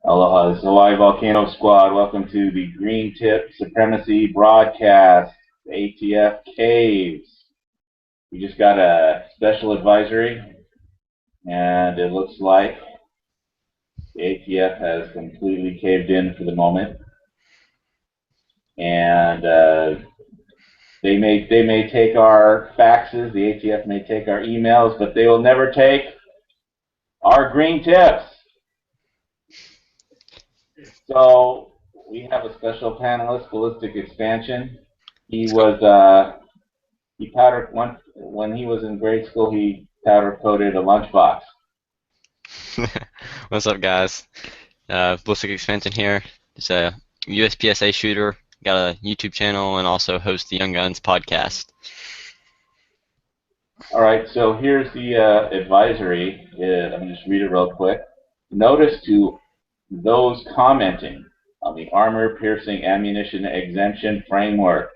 Aloha, this is Hawaii Volcano Squad. Welcome to the Green Tip Supremacy broadcast, ATF Caves. We just got a special advisory, and it looks like the ATF has completely caved in for the moment. And they may take our faxes, the ATF may take our emails, but they will never take our green tips. So we have a special panelist, Ballistic Expansion. He was he powder once when he was in grade school. He powder coated a lunchbox. What's up, guys? Ballistic Expansion here. It's a USPSA shooter. Got a YouTube channel and also host the Young Guns podcast. All right, so here's the advisory. Let me just read it real quick. Notice to those commenting on the armor-piercing ammunition exemption framework.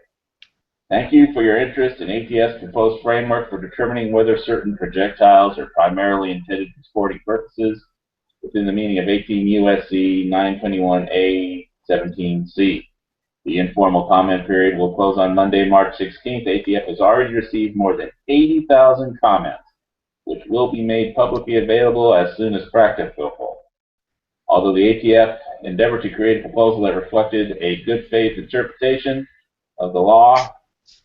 Thank you for your interest in ATF's proposed framework for determining whether certain projectiles are primarily intended for sporting purposes within the meaning of 18 U.S.C. 921A 17C. The informal comment period will close on Monday, March 16th. ATF has already received more than 80,000 comments, which will be made publicly available as soon as practicable. Although the ATF endeavored to create a proposal that reflected a good faith interpretation of the law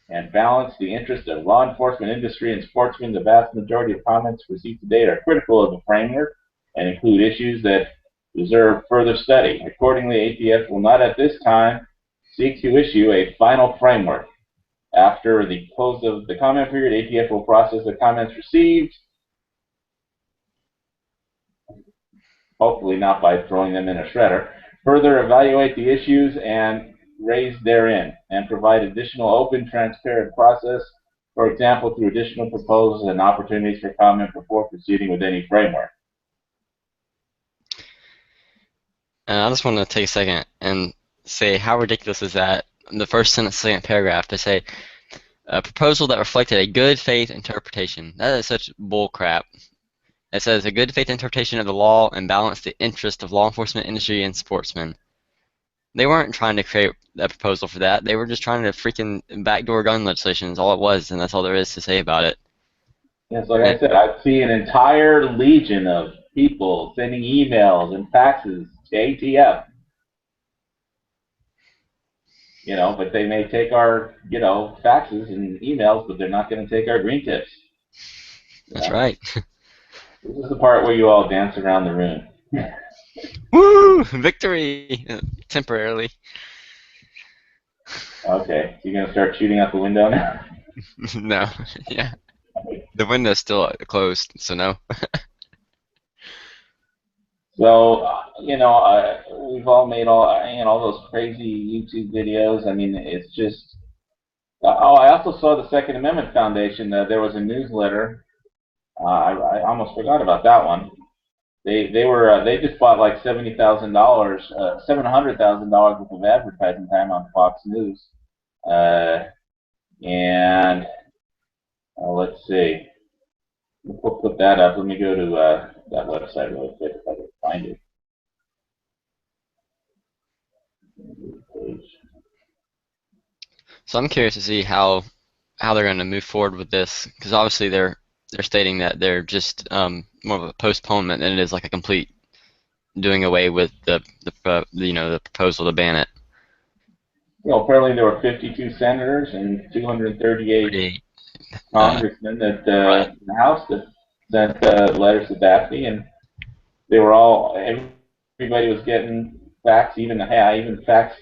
and balanced the interests of law enforcement, industry, and sportsmen, the vast majority of comments received to date are critical of the framework and include issues that deserve further study. Accordingly, ATF will not at this time seek to issue a final framework. After the close of the comment period, ATF will process the comments received, hopefully not by throwing them in a shredder, further evaluate the issues and raised therein, and provide additional open, transparent process, for example, through additional proposals and opportunities for comment before proceeding with any framework. And I just want to take a second and say how ridiculous is that? In the first sentence, second paragraph, they say, a proposal that reflected a good faith interpretation. That is such bull crap. It says a good faith interpretation of the law and balance the interest of law enforcement, industry, and sportsmen. They weren't trying to create a proposal for that. They were just trying to freaking backdoor gun legislation is all it was, and that's all there is to say about it. Yes, like I said, I see an entire legion of people sending emails and faxes to ATF. But they may take our, faxes and emails, but they're not going to take our green tips. That's right. This is the part where you all dance around the room. Woo! Victory! Temporarily. Okay, so you're going to start shooting out the window now? No. Yeah. The window's still closed, so no. So, we've all made all those crazy YouTube videos. I mean, it's just. I also saw the Second Amendment Foundation. There was a newsletter. I almost forgot about that one. They just bought like $70,000, $700,000 worth of advertising time on Fox News, and let's see. We'll put that up. Let me go to that website really quick if I can find it. So I'm curious to see how they're going to move forward with this, because obviously they're stating that they're just more of a postponement than it is like a complete doing away with the proposal to ban it. Well, apparently there were 52 senators and 238 congressmen that in the House that sent letters to Daphne, and they were everybody was getting fax. Even I even faxed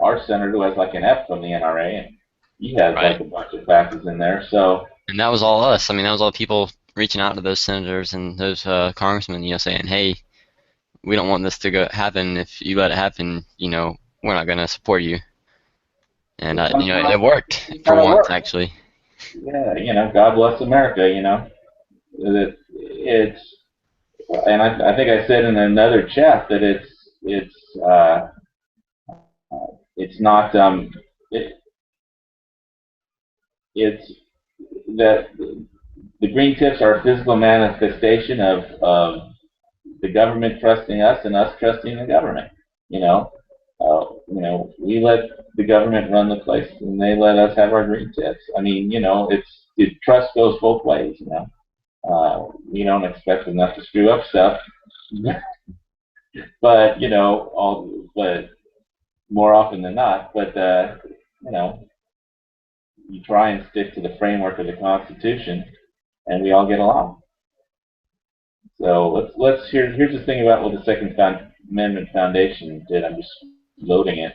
our senator who has like an F from the NRA, and he has like a bunch of faxes in there. So. And that was all us. I mean, that was all people reaching out to those senators and those congressmen, saying, hey, we don't want this to happen. If you let it happen, we're not going to support you. And, it worked for once, actually. Yeah, God bless America, It's, and I think I said in another chat that it's not, it's that the green tips are a physical manifestation of the government trusting us and us trusting the government. We let the government run the place, and they let us have our green tips. I mean, trust goes both ways. We don't expect them not to screw up stuff, but but more often than not. But you know, you try and stick to the framework of the Constitution, and we all get along. So here's the thing about what the Second Amendment Foundation did. I'm just loading it.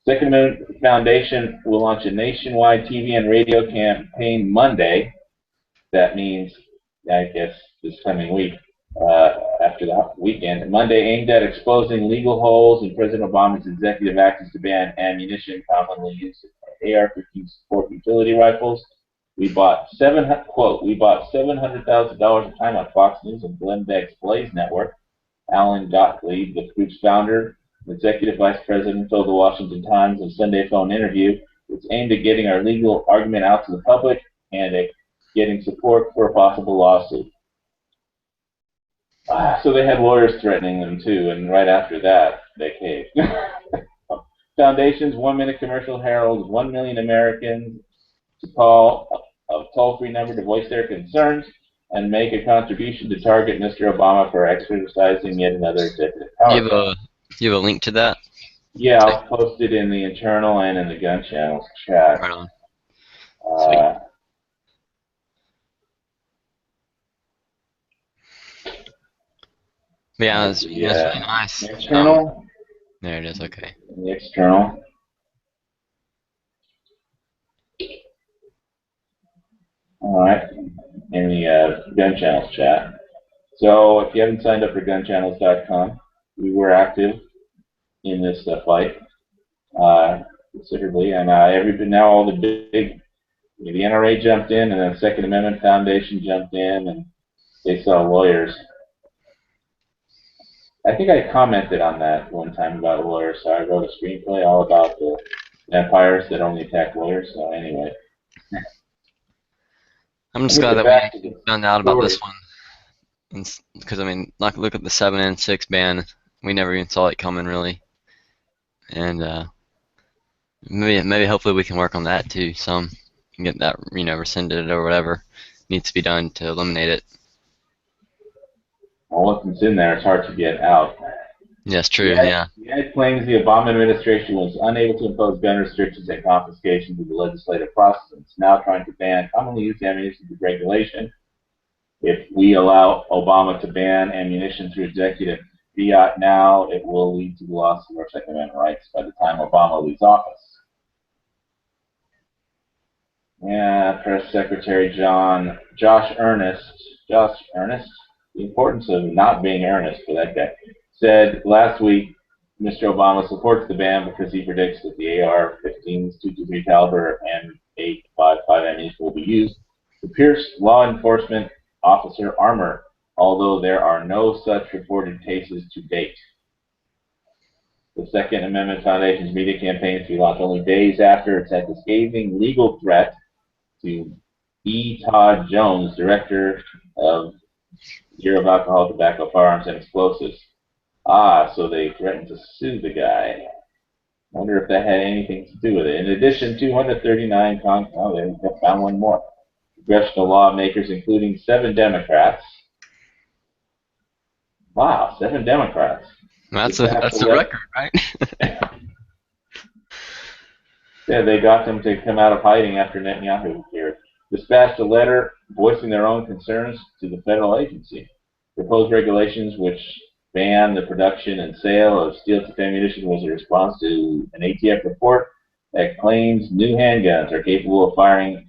Second Amendment Foundation will launch a nationwide TV and radio campaign Monday. That means, I guess, this coming week, after the weekend. Monday, aimed at exposing legal holes in President Obama's executive actions to ban ammunition commonly used in AR-15 support utility rifles. We bought $700,000 of time on Fox News and Glenn Beck's Blaze Network. Alan Gottlieb, the group's founder, executive vice president, told the Washington Times in a Sunday phone interview, it's aimed at getting our legal argument out to the public and at getting support for a possible lawsuit. So they had lawyers threatening them too, and right after that, they caved. Foundation's 1-minute commercial heralds 1 million Americans to call a toll-free number to voice their concerns and make a contribution to target Mr. Obama for exercising yet another executive power. You have a link to that? Yeah, I'll post it in the internal and in the Gun Channels chat. Right on. Yeah, that's really nice. The external. There it is. Okay. The external. All right. In the Gun Channels chat. So if you haven't signed up for gunchannels.com, we were active in this fight considerably, and now all the big, the NRA jumped in, and then the Second Amendment Foundation jumped in, and they saw lawyers. I think I commented on that one time about lawyers, so I wrote a screenplay all about the vampires that only attack lawyers. So anyway. I'm just glad that we found out about this one, because I mean, look at the 7 and 6 ban. We never even saw it coming, really, and maybe hopefully we can work on that too. Some and get that rescinded or whatever needs to be done to eliminate it. Well, once it's in there, it's hard to get out. Yes, true. Yeah. The ad claims the Obama administration was unable to impose gun restrictions and confiscation through the legislative process, and it's now trying to ban commonly used ammunition through regulation. If we allow Obama to ban ammunition through executive fiat now, it will lead to the loss of our Second Amendment rights by the time Obama leaves office. Yeah, Press Secretary Josh Earnest, the importance of not being earnest for that guy, said last week Mr. Obama supports the ban because he predicts that the AR-15's .223 caliber and .855 ammunition will be used to pierce law enforcement officer armor, although there are no such reported cases to date. The Second Amendment Foundation's media campaign to be launched only days after it sent a scathing legal threat to E. Todd Jones, director of Bureau of Alcohol, Tobacco, Firearms, and Explosives. So they threatened to sue the guy. I wonder if that had anything to do with it. In addition, 239 they found one more. Congressional lawmakers, including 7 Democrats. Wow, 7 Democrats. That's the record, right? Yeah, they got them to come out of hiding after Netanyahu appeared. Dispatched a letter voicing their own concerns to the federal agency. Proposed regulations which ban the production and sale of steel-tipped ammunition was a response to an ATF report that claims new handguns are capable of firing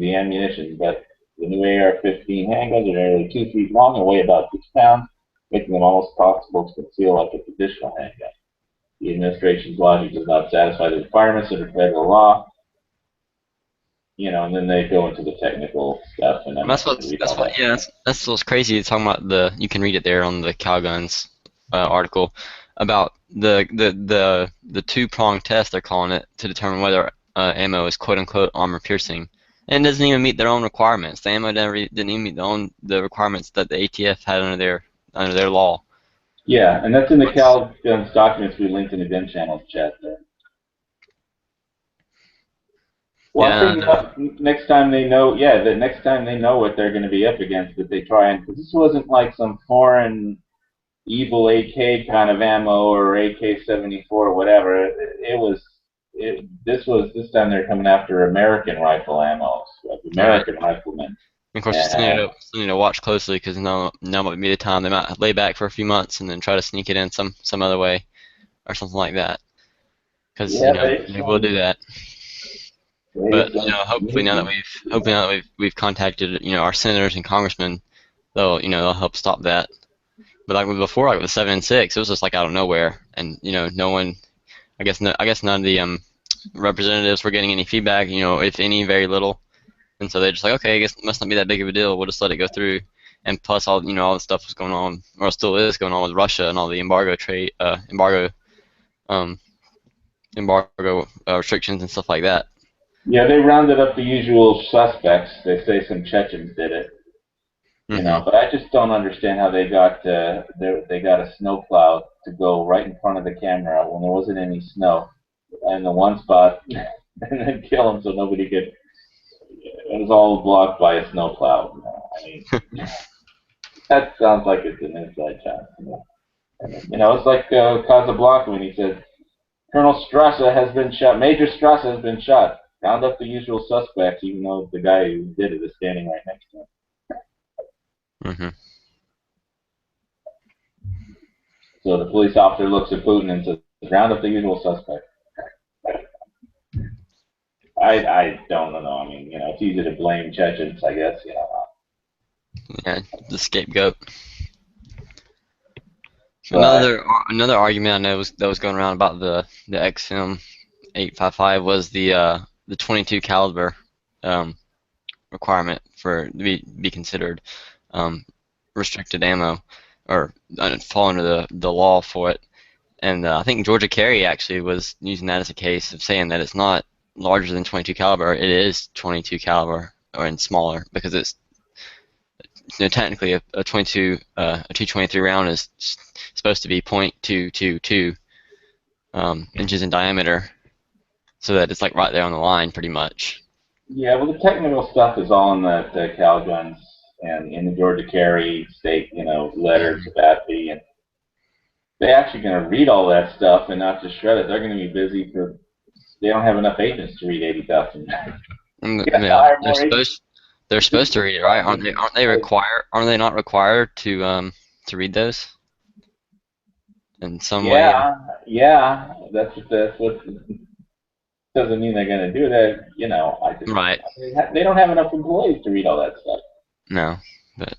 the ammunition, but the new AR-15 handguns are nearly 2 feet long and weigh about 6 pounds, making them almost possible to conceal like a traditional handgun. The administration's logic does not satisfy the requirements under federal law. And then they go into the technical stuff, and that's what's crazy. It's talking about you can read it there on the Calguns article about the 2-prong test they're calling it to determine whether ammo is quote unquote armor piercing, and it doesn't even meet their own requirements. The ammo didn't even meet the requirements that the ATF had under under their law. Yeah, and that's in the What's Cal Guns documents we linked in the gun channels chat there. Well, I yeah, think next time they know, yeah, the next time they know what they're going to be up against, that they try and, because this wasn't like some foreign evil AK kind of ammo or AK-74 or whatever. It was, this time they're coming after American rifle ammo, like right. American riflemen. And of course, And still need to watch closely because now might be the time they might lay back for a few months and then try to sneak it in some other way or something like that. Because yeah, they will do that. they But some sneaky. hopefully now that we've contacted our senators and congressmen, they'll help stop that. But like before, like with 7 and 6, it was just like out of nowhere, and no one. I guess none of the representatives were getting any feedback. If any, very little. And so they're just like, okay, I guess it must not be that big of a deal. We'll just let it go through. And plus, all the stuff was going on, or still is going on with Russia and all the um, embargo restrictions and stuff like that. Yeah, they rounded up the usual suspects. They say some Chechens did it, Hmm. but I just don't understand how they got a snowplow to go right in front of the camera when there wasn't any snow in the one spot, and then kill them so nobody could. It was all blocked by a snowplow. I mean, that sounds like it's an inside job. It's like Casablanca when he said Colonel Strasser has been shot. Major Strasser has been shot. Round up the usual suspects, even though the guy who did it is standing right next to him. Hmm. So the police officer looks at Putin and says, round up the usual suspects. I don't know. I mean, it's easy to blame Chechens, I guess. Yeah, the scapegoat. But Another argument I know that was going around about the XM 855 was the 22 caliber um, requirement for be considered um, restricted ammo or fall under the law for it. And I think Georgia Carey actually was using that as a case of saying that it's not larger than 22 caliber. It is 22 caliber or and smaller because it's technically a 22 a 223 round is supposed to be .222 inches in diameter, so that it's like right there on the line pretty much. yeah, well, the technical stuff is all in the Cal Guns and in the Georgia Carry state, letters Hmm. of ATF, and they're actually going to read all that stuff and not just shred it. They're going to be busy for. They don't have enough agents to read 80,000. You got to Yeah, hire more agents. they're supposed to read it, right? Aren't they not required to read those in some way? Yeah, yeah. That's what doesn't mean they're going to do that. Right. They don't have enough employees to read all that stuff. No, but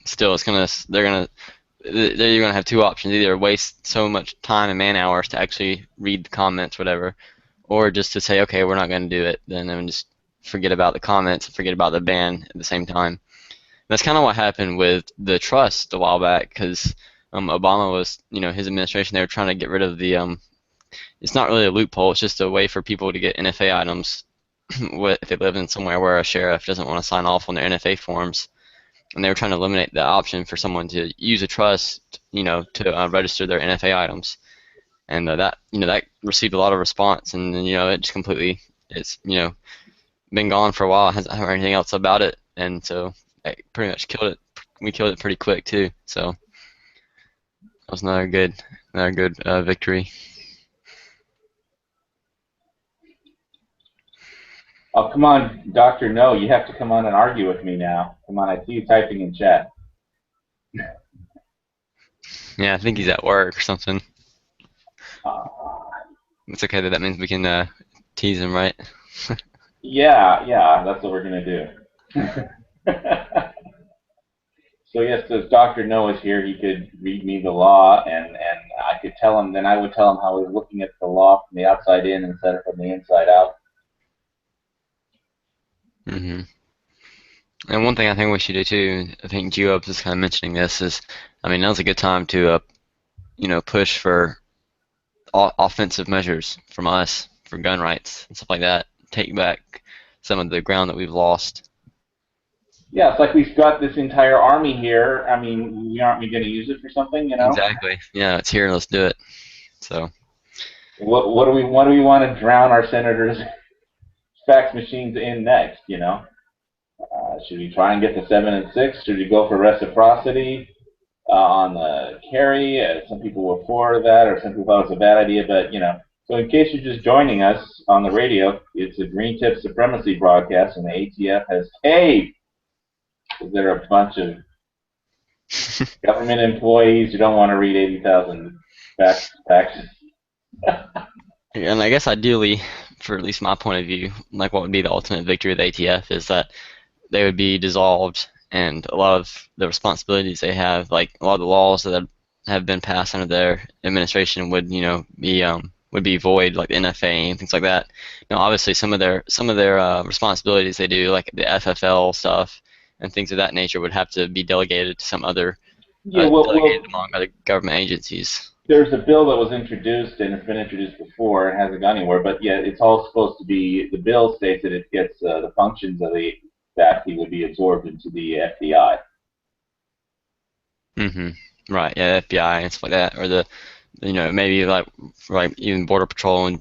still, they're gonna have two options: either waste so much time and man hours to actually read the comments, whatever, or just to say, okay, we're not gonna do it, then and just forget about the comments and forget about the ban at the same time. And that's kind of what happened with the trust a while back, because Obama was, his administration, they were trying to get rid of the it's not really a loophole, it's just a way for people to get NFA items if they live in somewhere where a sheriff doesn't want to sign off on their NFA forms, and they were trying to eliminate the option for someone to use a trust, to register their NFA items, and that received a lot of response, and it just completely it's been gone for a while. I haven't heard anything else about it, and so it pretty much killed it. We killed it pretty quick too, so that was another good victory. Oh, come on, Doctor. No, you have to come on and argue with me now. Come on, I see you typing in chat. Yeah, I think he's at work or something. Uh, It's okay that means we can tease him, right? yeah, that's what we're gonna do. So yes, if Doctor No is here, he could read me the law, and I could tell him. Then I would tell him how we're looking at the law from the outside in instead of from the inside out. Hmm. And one thing I think we should do too, I think Geob was kind of mentioning this, is, I mean, now's a good time to, push for offensive measures from us for gun rights and stuff like that. Take back some of the ground that we've lost. Yeah, it's like we've got this entire army here. I mean, aren't we going to use it for something? You know, Exactly. Yeah, it's here. Let's do it. So, what do we want to drown our senators' fax machines in next? You know, should we try and get the 7 and 6? Should we go for reciprocity on the carry? Some people were for that, or some people thought it was a bad idea. But so in case you're just joining us on the radio, it's a Green Tip Supremacy broadcast, and the ATF has caved. Is there a bunch of government employees who don't want to read 80,000 facts? and I guess ideally, for at least my point of view, like what would be the ultimate victory of the ATF is that they would be dissolved, and a lot of the responsibilities they have, like a lot of the laws that have been passed under their administration, would would be void, like the NFA and things like that. Now, obviously, some of their responsibilities they do, like the FFL stuff and things of that nature, would have to be delegated to some other Yeah, well, delegated among other government agencies. there's a bill that was introduced, and it's been introduced before and hasn't gone anywhere. But yeah, it's all supposed to be. The bill states that it gets the functions of the FACT would be absorbed into the FBI. hmm Right. Yeah, FBI and stuff like that, or maybe like even Border Patrol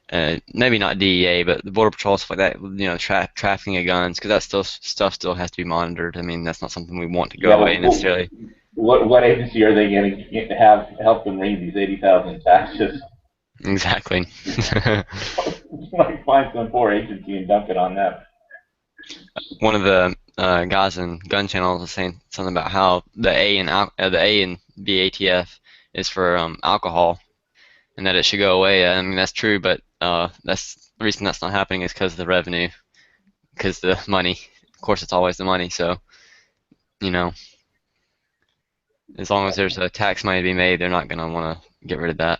and maybe not DEA, but the Border Patrol, stuff like that, trafficking of guns, because that still has to be monitored. I mean, that's not something we want to go Yeah, away necessarily. what agency are they going to have help them read these 80,000 taxes? Exactly. Like find some poor agency and dump it on them. One of the guys in gun channels was saying something about how the A and B ATF is for alcohol, and that it should go away. I mean, that's true, but that's the reason that's not happening is because of the revenue, because the money. Of course, it's always the money. So, you know, as long as there's a tax money to be made, they're not gonna want to get rid of that.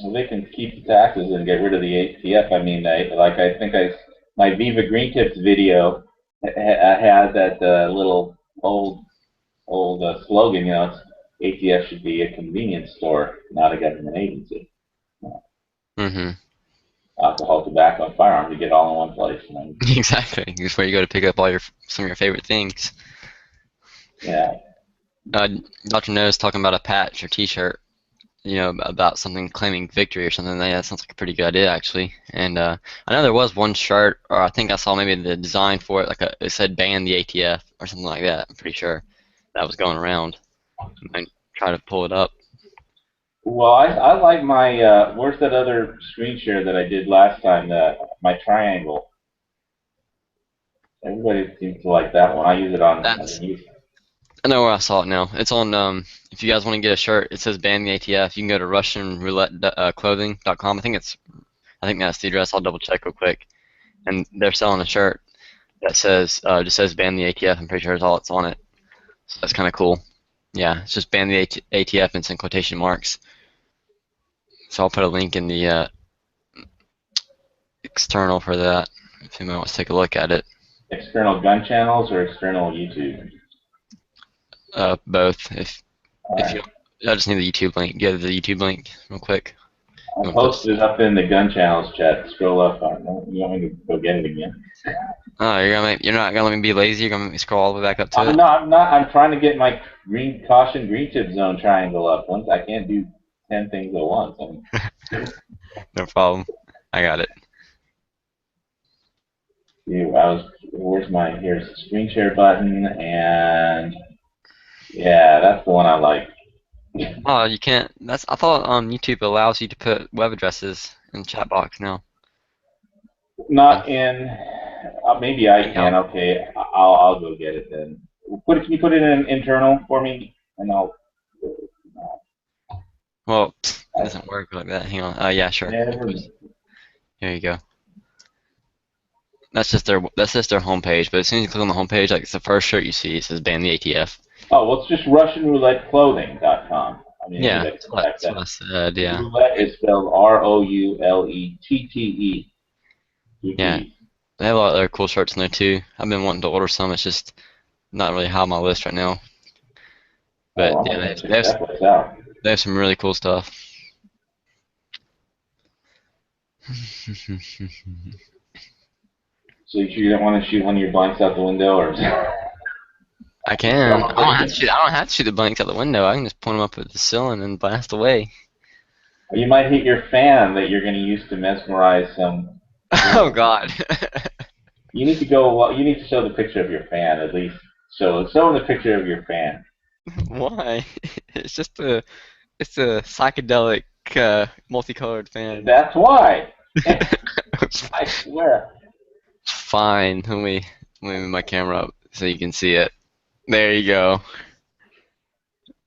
Well, they can keep the taxes and get rid of the ATF. I mean, I think my Viva Green Tips video had that little old slogan. ATF should be a convenience store, not a government agency. hmm Alcohol, tobacco, and firearms, you get all in one place. Exactly. That's where you go to pick up some of your favorite things. Yeah. Uh, Dr. No is talking about a patch or T-shirt, about something claiming victory or something. That sounds like a pretty good idea, actually. And I know there was one shirt, or I think I saw maybe the design for it, it said "Ban the ATF" or something like that. I'm pretty sure that was going around. I might try to pull it up. Well, I like my where's that other screen share that I did last time? My triangle. Everybody seems to like that one. I use it on That's underneath. I know where I saw it now. It's on. If you guys want to get a shirt, it says "Ban the ATF." You can go to RussianRouletteClothing.com. I think that's the address. I'll double check real quick. And they're selling a shirt that says just says "Ban the ATF." I'm pretty sure that's all it's on it. So that's kind of cool. Yeah, it's just "Ban the ATF" and it's in quotation marks. So I'll put a link in the external for that if anyone wants to take a look at it. External gun channels or external YouTube? Both. All If you, right. I just need the YouTube link. Get the YouTube link real quick. I You want to put? posted it up in the gun channels chat. Scroll up. You want me to go get it again? Oh, you're not gonna let me be lazy. You're gonna make me scroll all the way back up to I'm it. not. I'm not. I'm trying to get my green tip zone triangle up. Once I can't do 10 things at once. No problem. I got it. Where's my here's the screen share button, and yeah, that's the one I like. Oh, you can't. I thought YouTube allows you to put web addresses in the chat box now. Not in. Maybe I can. Account. Okay, I'll go get it then. Can you put it in internal for me, and I'll. Well, it doesn't work like that. Hang on. Yeah, sure. Never. Here you go. That's just their homepage. But as soon as you click on the homepage, like it's the first shirt you see, it says "Ban the ATF." Oh, well, it's just RussianRouletteClothing.com. I mean, Yeah, anybody can type that's what that. I said. Yeah, Roulette is spelled Roulettete. Two yeah. T's. They have a lot of other cool shirts in there too. I've been wanting to order some. It's just not really high on my list right now. Oh, But I'm yeah, gonna check that place out. they have some really cool stuff. So you don't want to shoot one of your blanks out the window, or I can. I don't have to shoot. I don't have to shoot the blanks out the window. I can just point them up at the ceiling and blast away. you might hit your fan that you're going to use to mesmerize some Oh girl. God. You need to go. You need to show the picture of your fan at least. Show them the picture of your fan. Why? It's just a it's a psychedelic multicolored fan. That's why. I swear. Fine. Let me move my camera up so you can see it. There you go.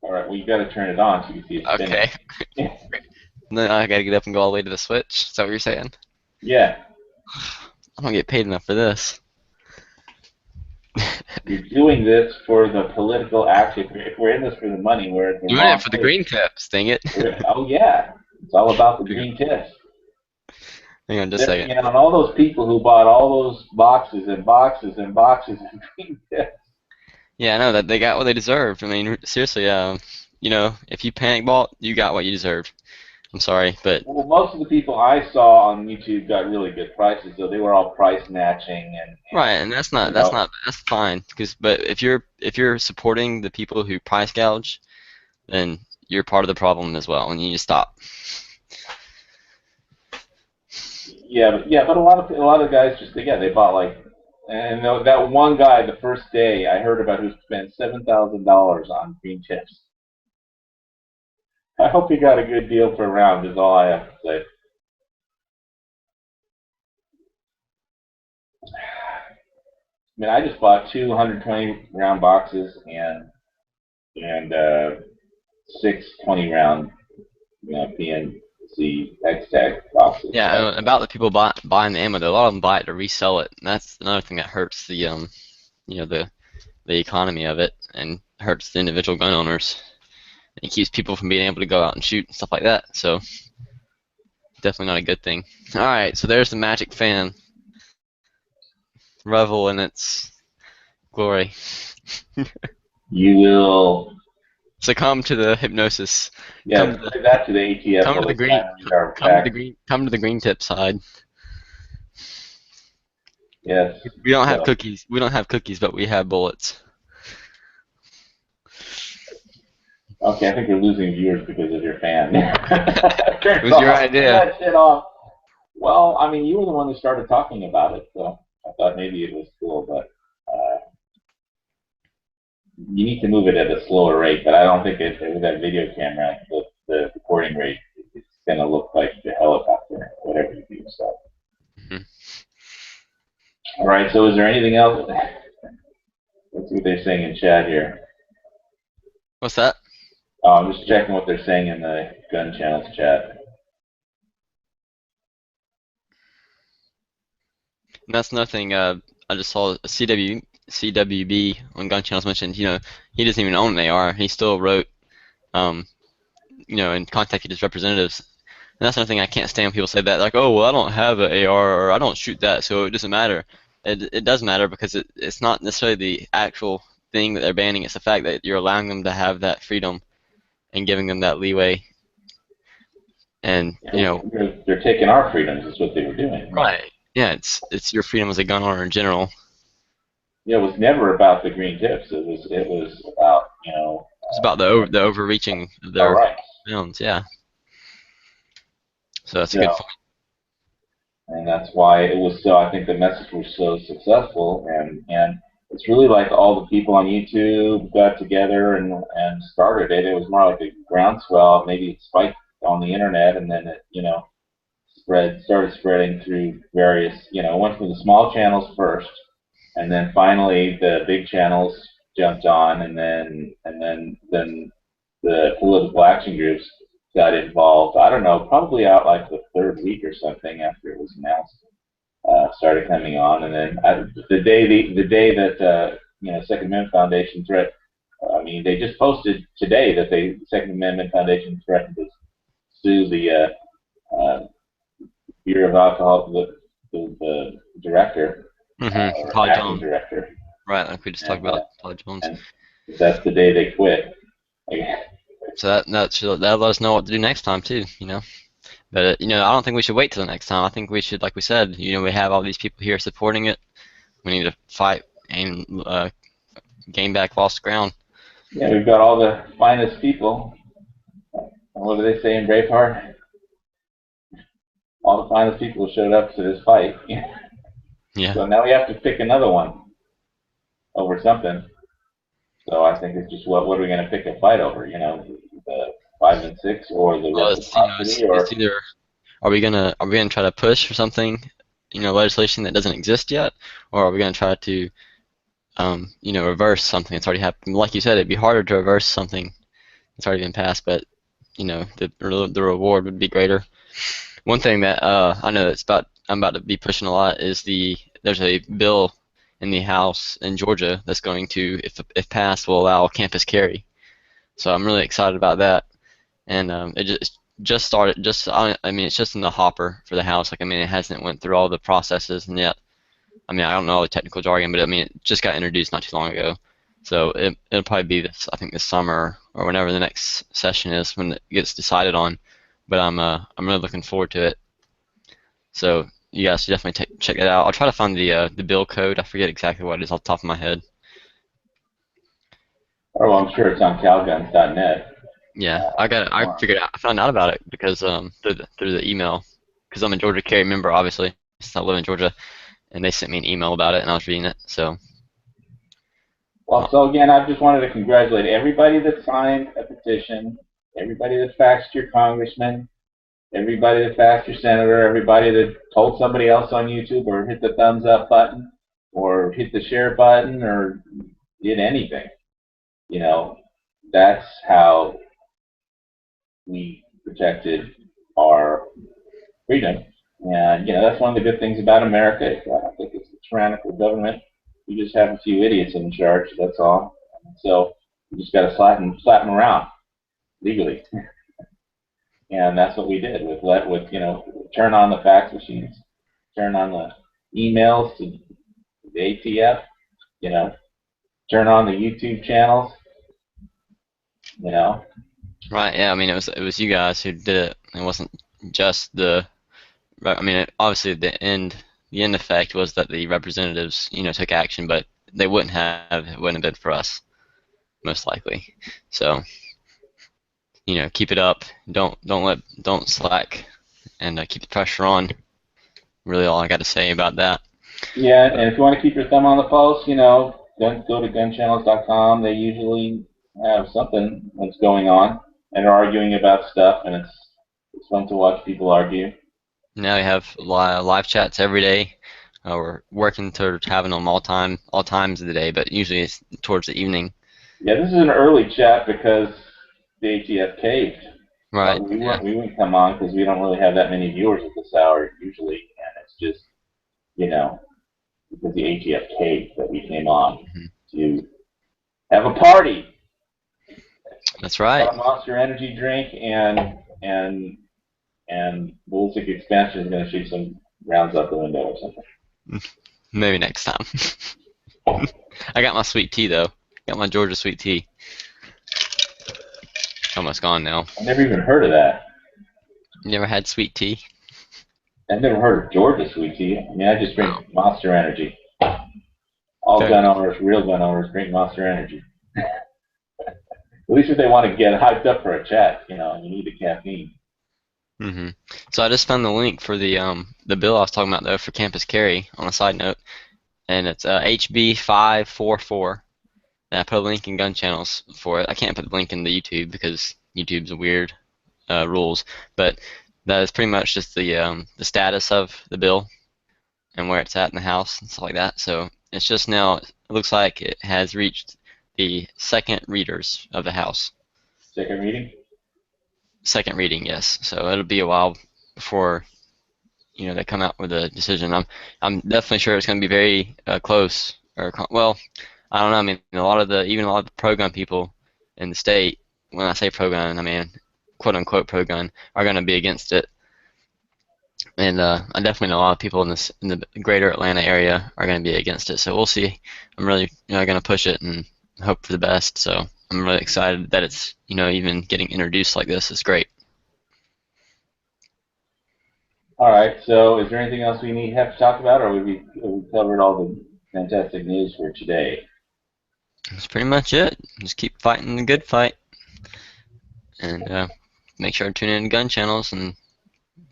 All right. Well, you got to turn it on so you can see it spinning. Okay. Then I gotta get up and go all the way to the switch. Is that what you're saying? Yeah. I don't get paid enough for this. You're doing this for the political action. If we're in this for the money, we're in the Doing wrong it for the place. green tips, dang it. Oh yeah, it's all about the green tips. Hang on just a second. You know, and all those people who bought all those boxes and boxes and boxes of green tips. Yeah, I know that they got what they deserved. I mean, seriously, you know, if you panic bought, you got what you deserved. I'm sorry, but Well, most of the people I saw on YouTube got really good prices, so they were all price matching right, and that's not you know, that's fine. But if you're supporting the people who price gouge, then you're part of the problem as well, and you need to stop. but a lot of guys just they bought like, and that one guy the first day I heard about who spent $7,000 on green tips. I hope he got a good deal per round. Is all I have to say. I mean, I just bought two 120 round boxes and six 20 round PNC X-Tag boxes. Yeah, and about the people buying the ammo, though, a lot of them buy it to resell it, and that's another thing that hurts the you know, the economy of it, and hurts the individual gun owners. It keeps people from being able to go out and shoot and stuff like that. So definitely not a good thing. All right, so there's the magic fan. Revel in its glory. You will, Succumb to the hypnosis. yeah, say that to the ATF. Come to the green. Come to the green tip side. Yes. We don't have So, cookies. We don't have cookies, but we have bullets. okay, I think you're losing viewers because of your fan. It was your idea. Turn that shit off. Well, I mean, you were the one who started talking about it, so I thought maybe it was cool, but you need to move it at a slower rate. But I don't think with that video camera, the recording rate, it's going to look like the helicopter, whatever you do. So, Mhm. all right. So, is there anything else? Let's see what they're saying in chat here. What's that? Oh, I'm just checking what they're saying in the gun channels chat. And that's another thing. I just saw a CWB on Gun Channels mentioned. You know, he doesn't even own an AR. He still wrote, you know, and contacted his representatives. And that's another thing I can't stand when people say that, like, oh, well, I don't have an AR or I don't shoot that, so it doesn't matter. It does matter because it's not necessarily the actual thing that they're banning. It's the fact that you're allowing them to have that freedom and giving them that leeway. And you know, they're taking our freedoms. Is what they were doing. right? Yeah, it's your freedom as a gun owner in general. Yeah, it was never about the green tips. It was about It's about the overreaching of their rights. bounds. Yeah. So that's a good point. And that's why it was so. I think the message was so successful, and it's really like all the people on YouTube got together and started it. It was more like a groundswell. Maybe it spiked on the internet, and then it started spreading through various. It went from the small channels first, and then finally the big channels jumped on, and then the political action groups got involved. I don't know, probably out like the third week or something after it was announced. Started coming on, and then the day that Second Amendment Foundation threat. I mean, they just posted today that the Second Amendment Foundation threatened to sue the Bureau of Alcohol, the director, or acting director. Right, like we just talked about Todd Jones. And that's the day they quit. So that'll let us know what to do next time too, you know. But I don't think we should wait till the next time. I think we should, like we said, we have all these people here supporting it. We need to fight and gain back lost ground. Yeah, we've got all the finest people. What do they say in Braveheart? All the finest people showed up to this fight. Yeah. So now we have to pick another one over something. So I think it's just what are we going to pick a fight over? The 5 and 6 or the Well, reciprocity it's or either are we gonna try to push for something, legislation that doesn't exist yet, or are we gonna try to reverse something that's already happened? Like you said, it'd be harder to reverse something that's already been passed, but the reward would be greater. One thing that I know I'm about to be pushing a lot is there's a bill in the House in Georgia that's going to, if passed, will allow campus carry. So I'm really excited about that, and it just started. I mean, it's just in the hopper for the House. Like, I mean, it hasn't went through all the processes and yet. I mean, I don't know all the technical jargon, but I mean, it just got introduced not too long ago. So it'll probably be this, I think, this summer or whenever the next session is when it gets decided on. But I'm really looking forward to it. So you guys should definitely check it out. I'll try to find the bill code. I forget exactly what it is off the top of my head. well, I'm sure it's on calguns.net. Yeah, I figured out. I found out about it because through the email, because I'm a Georgia Carry member, obviously, since I live in Georgia, and they sent me an email about it, and I was reading it. So, Well, so again, I just wanted to congratulate everybody that signed a petition, everybody that faxed your congressman, everybody that faxed your senator, everybody that told somebody else on YouTube or hit the thumbs up button or hit the share button or did anything. You know, that's how we protected our freedom. And, that's one of the good things about America. I don't think it's a tyrannical government. We just have a few idiots in charge, that's all. So we just got to slap them around legally. And that's what we did turn on the fax machines, turn on the emails to the ATF, you know, turn on the YouTube channels, you know. right, yeah, I mean, it was you guys who did it. It wasn't just I mean, obviously the end effect was that the representatives, took action, but they wouldn't have it wouldn't have been for us, most likely. So, keep it up. Don't slack, and keep the pressure on. Really, all I got to say about that. Yeah, But and if you want to keep your thumb on the pulse, go to gunchannels.com. They usually have something that's going on and are arguing about stuff, and it's fun to watch people argue. now we have live chats every day. We're working towards having them all times of the day, but usually it's towards the evening. Yeah, this is an early chat because the ATF caved. Right. Yeah. We wouldn't come on because we don't really have that many viewers at this hour usually, and it's just you know because the ATF caved that we came on Mhm. to have a party. That's Got right. a Monster Energy drink and ballistic expansion is going to shoot some rounds out the window or something. Maybe next time. I got my sweet tea though. Got my Georgia sweet tea. Almost gone now. I've never even heard of that. You never had sweet tea? I've never heard of Georgia sweet tea. I mean, I just drink Oh, Monster Energy. All fair gun enough. owners, real gun owners, drink Monster Energy. At least if they want to get hyped up for a chat, you need the caffeine. hmm So I just found the link for the bill I was talking about though for campus carry on a side note, and it's HB 544. And I put a link in gun channels for it. I can't put the link in the YouTube because YouTube's a weird rules, but that is pretty much just the status of the bill and where it's at in the House and stuff like that. So it's just now. It looks like it has reached the second readers of the House. Second reading? Second reading, yes. So it'll be a while before they come out with a decision. I'm definitely sure it's going to be very close. Well, I don't know. I mean, even a lot of the pro-gun people in the state, when I say pro-gun, I mean quote unquote pro-gun, are going to be against it. And I definitely know a lot of people in the greater Atlanta area are going to be against it. So we'll see. I'm really going to push it and hope for the best. So I'm really excited that it's even getting introduced like this is great. All right. So, is there anything else we have to talk about, or we covered all the fantastic news for today. That's pretty much it. Just keep fighting the good fight. And make sure to tune in to gun channels and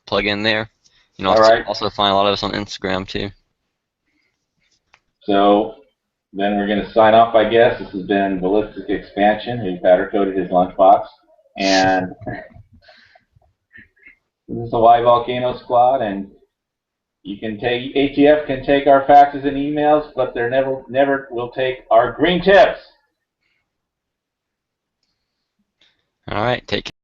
plug in there. You know, All right. also find a lot of us on Instagram too. So then we're going to sign off, I guess. This has been Ballistic Expansion, who powder coated his lunchbox. And this is the Y Volcano Squad, and you can take ATF can take our faxes and emails, but they never will take our green tips. All right, take care.